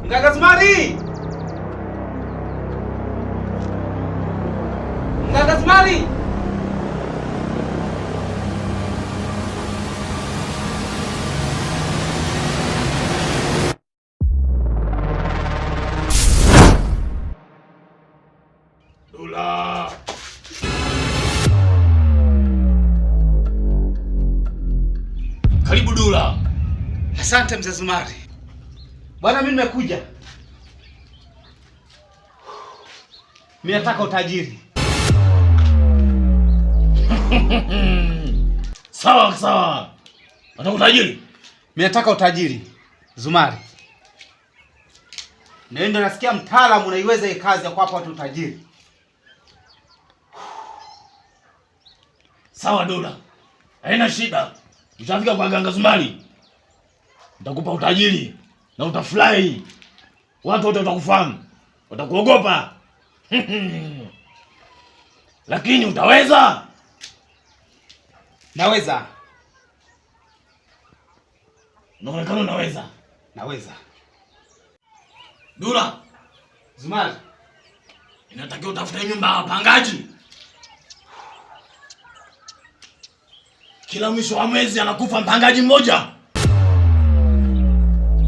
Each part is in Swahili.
Mganga Zumari! Mganga Zumari! Dula! Karibu Dula. Asante mzee Zumari. Bwana, mimi nimekuja. Mimi nataka utajiri. Sawa sawa. Unataka utajiri? Mimi nataka utajiri. Zumari. Ndio nasikia mtaalamu unaiweza hii kazi ya kuwapa watu utajiri. Sawa Dula. Haina shida. Utafika kwa Mganga Zumari. Nitakupa utajiri na utafurahi. Watu wote watakufahamu. Watakuogopa. Lakini utaweza? Naweza. Unaonekana unaweza. Naweza. Dula, Zumari, inatakiwa utafute nyumba ya wapangaji. Kila mwisho wa mwezi anakufa mpangaji mmoja.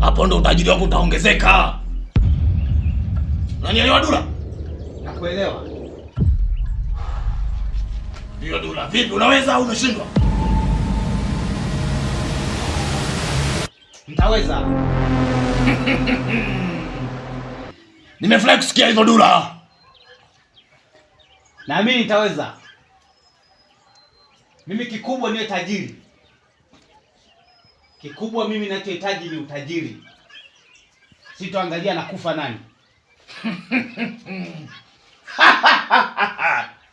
Hapo ndo utajiri wako utaongezeka. Unanielewa Dula? nakuelewa. Ndio Dula, vipi unaweza au unashindwa? Nitaweza. Nimefurahi kusikia hivyo Dula. Na mimi nitaweza. Mimi kikubwa niwe tajiri. Kikubwa mimi ninachohitaji ni utajiri. Sitoangalia nakufa nani.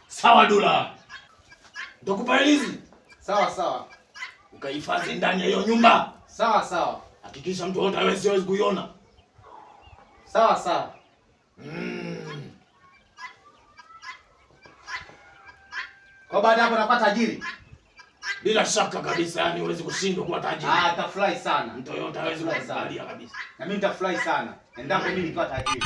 Sawa Dula. Nitakupa hizi. Sawa sawa. Ukahifadhi ndani ya hiyo nyumba. Sawa sawa. Hakikisha mtu yote hawezi kuiona. Sawa sawa. Kwa baada hapo nakuwa tajiri. Bila shaka kabisa, yani huwezi kushindwa kuwa tajiri. Nitafurahi sana. Mtu yote hawezi kukubalia kabisa. Na mimi nitafurahi sana endapo mimi nikiwa tajiri.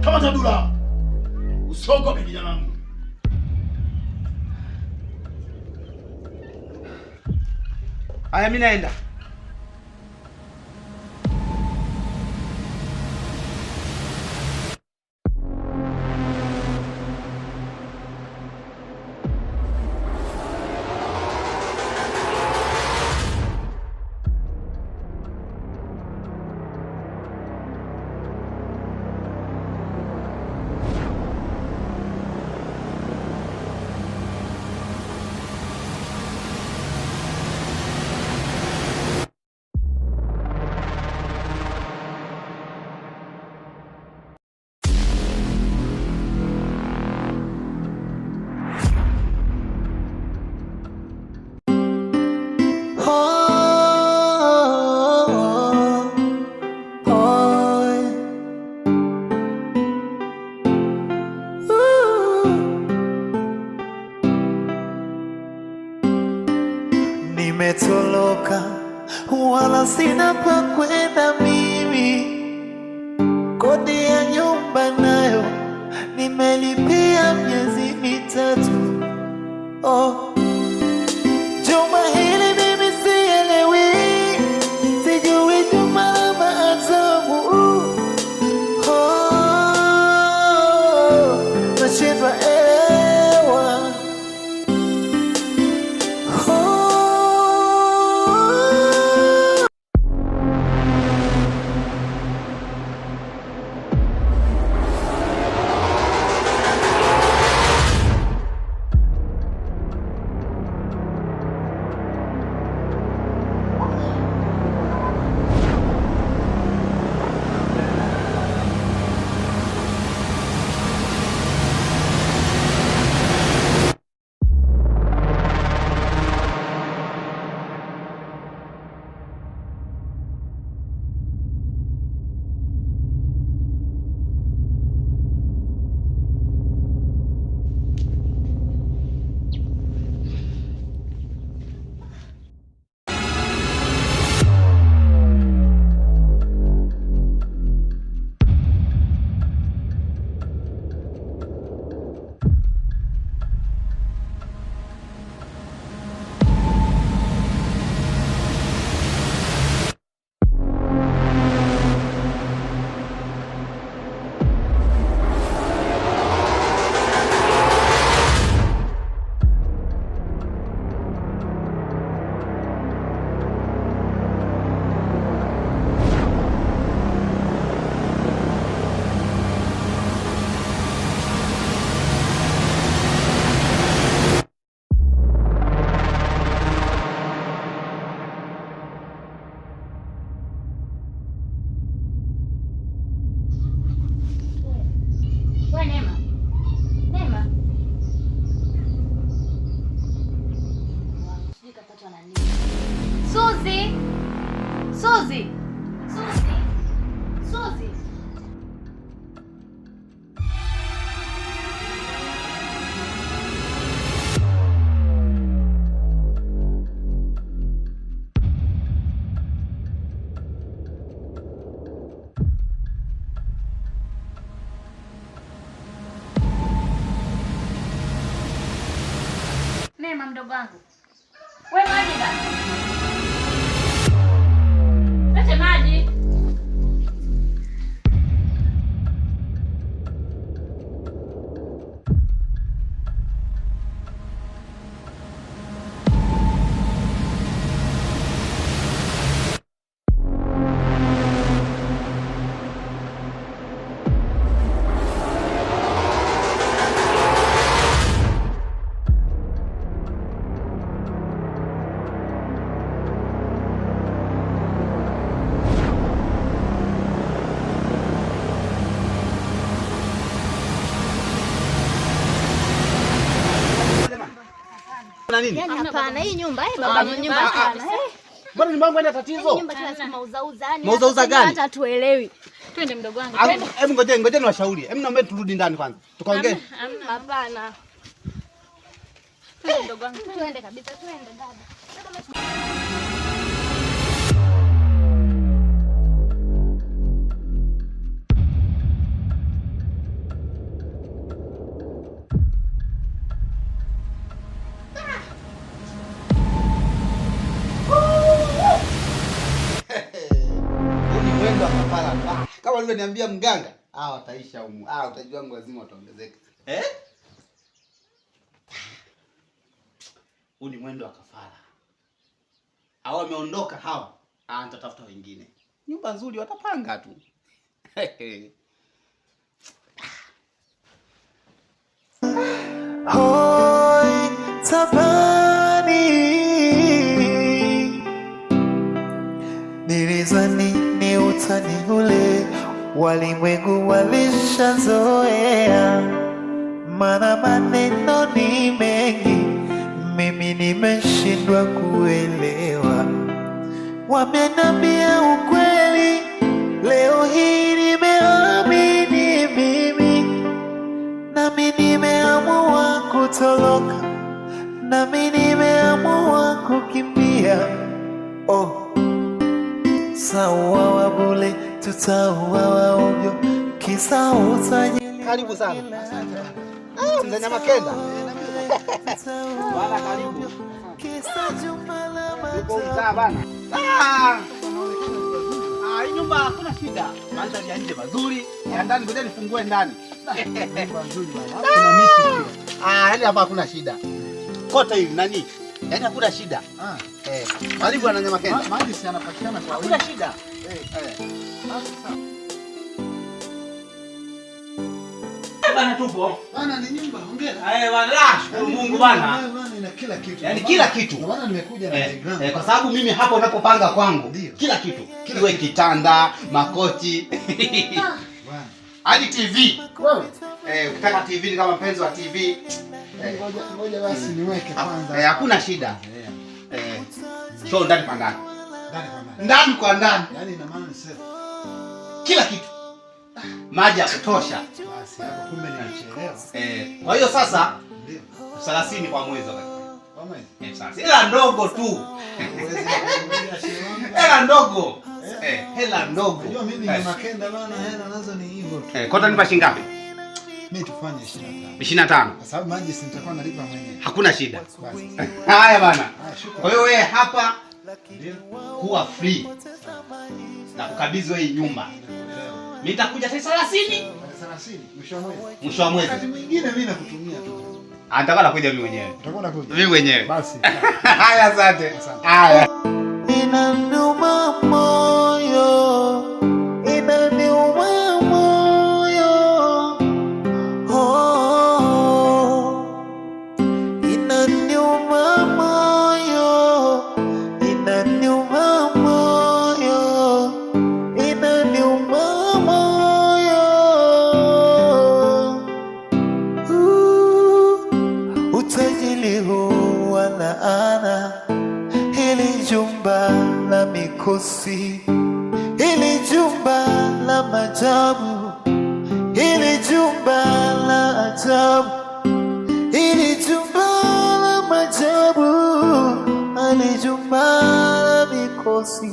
Kama Dula. Usiogope kijana wangu. Haya, mimi naenda. Neema mdogo wangu. Wewe maji basi. Lete maji. Na nini? Yaani hapana, hii nyumba baba nyumba hapana. Mbona nyumba yangu ina tatizo? Nyumba tuna mauza yani. Mauza gani? Hata tuelewi. Twende mdogo wangu. Twende. Hebu ngoja niwashauri. Hebu naomba turudi ndani kwanza. Tukaongee. Hapana. Twende mdogo wangu. Twende kabisa, twende dada. Kama ulivyoniambia mganga, wataisha humu. Utajua wangu lazima utaongezeka. Huu ni mwendo wa kafara. Hao wameondoka hawa. Nitatafuta wengine. Nyumba nzuri watapanga tu. Hoi tabani nilizani ni utani ule, walimwengu walishazoea, mana maneno ni mengi, mimi nimeshindwa kuelewa. Wamenambia ukweli, leo hii nimeamini mimi, nami nimeamua kutoroka, nami nimeamua kukimbia. Sawa wa bure, tutauawa ovyo, kisa utajiri. Karibu sana. Mzee Nyama Kenda. Bwana karibu. Kisa juma la Uko mtaa bana. Hii nyumba hakuna shida. Mandhari ya nje mazuri, ya ndani ngoja nifungue ndani. Nyumba nzuri bana. Kuna miti pia. Yaani hapa hakuna shida. Kote hili nani? Yaani hakuna shida. Karibu Bwana Nyama Kenda. Maji si yanapatikana kwa wingi. Hakuna shida. Bana tupo. Bana ni nyumba, hongera. Bana shukuru Mungu bana. Bana ina kila kitu. Yaani kila kitu. Ndio maana nimekuja na diagram. Kwa sababu mimi hapa unapopanga kwangu, kila kitu. Kiwe kitanda, makochi. Bana. Hadi TV. Ukitaka TV ni kama mpenzi wa TV. Ngoja basi niweke kwanza. Hakuna shida. Show ndani kwa ndani. Ndani kwa ndani. Yaani ina maana ni safe. Kila kitu. Maji ya kutosha. Basi hapo kumbe nimechelewa. Kwa hiyo sasa ndio 30 kwa mwezi wakati. Kwa mwezi? Sasa hela ndogo tu. Hela ndogo. Hela ndogo. Unajua mimi ni Makenda bana, hela nazo ni hivyo tu. Kota nipa shilingi ngapi? Mimi tufanye 25. 25. Kwa sababu maji si nitakuwa nalipa mwenyewe. Hakuna shida. Basi. Haya bana. Kwa hiyo wewe hapa kuwa free. Na kukabidhi wewe nyumba. Mimi nitakuja sasa 30 mwisho wa mwezi. Mwisho wa mwezi. Wakati mwingine mimi nakutumia tu. Nitakuwa nakuja mimi mwenyewe. Utakuwa nakuja. Mimi mwenyewe. Basi. Haya asante. Haya. Inaniuma moyo, inaniuma moyo, inaniuma moyo, inaniuma moyo, inaniuma moyo. Utajiri huu wa laana, hili jumba la mikosi, hili jumba la majabu, hili jumba la ajabu, hili jumba la majabu, hili jumba la mikosi.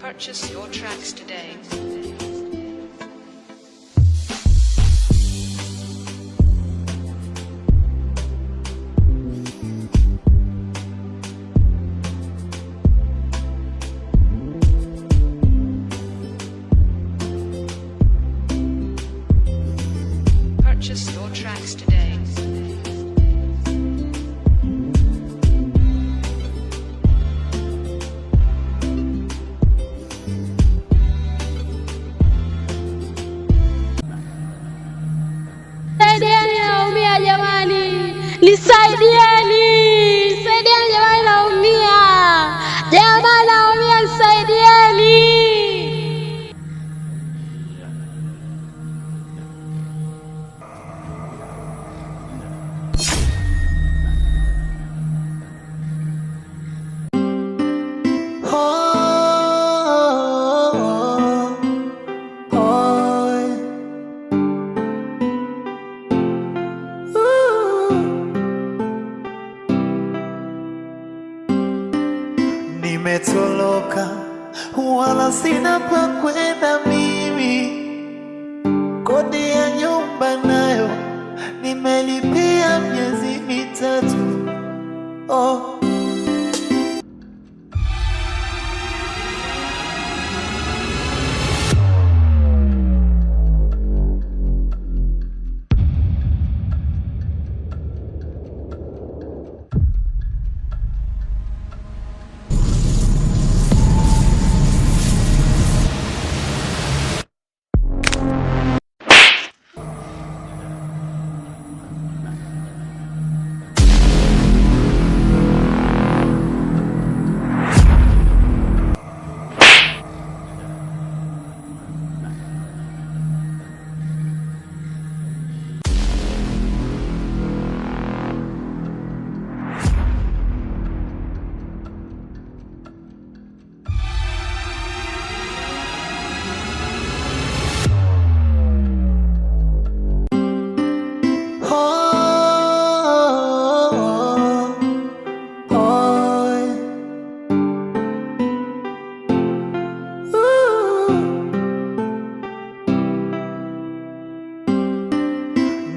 Purchase your tracks today. Purchase your tracks today. Saidieni, naumia jamani. Nisaidieni. Saidieni jamani, naumia. Jamani, naumia, nisaidieni. Nimetoloka wala sina pa kwenda mimi, kodi ya nyumba nayo nimelipia miezi mitatu. Oh.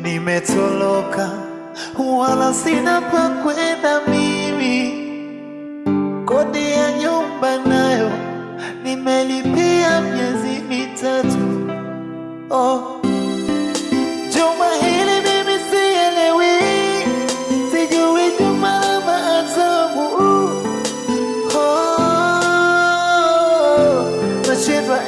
Nimetoloka wala sina pa kwenda mimi, kodi ya nyumba nayo nimelipia miezi mitatu. Oh. Juma hili mimi sielewi, sijui juma la maatabu. Oh. Nashindwa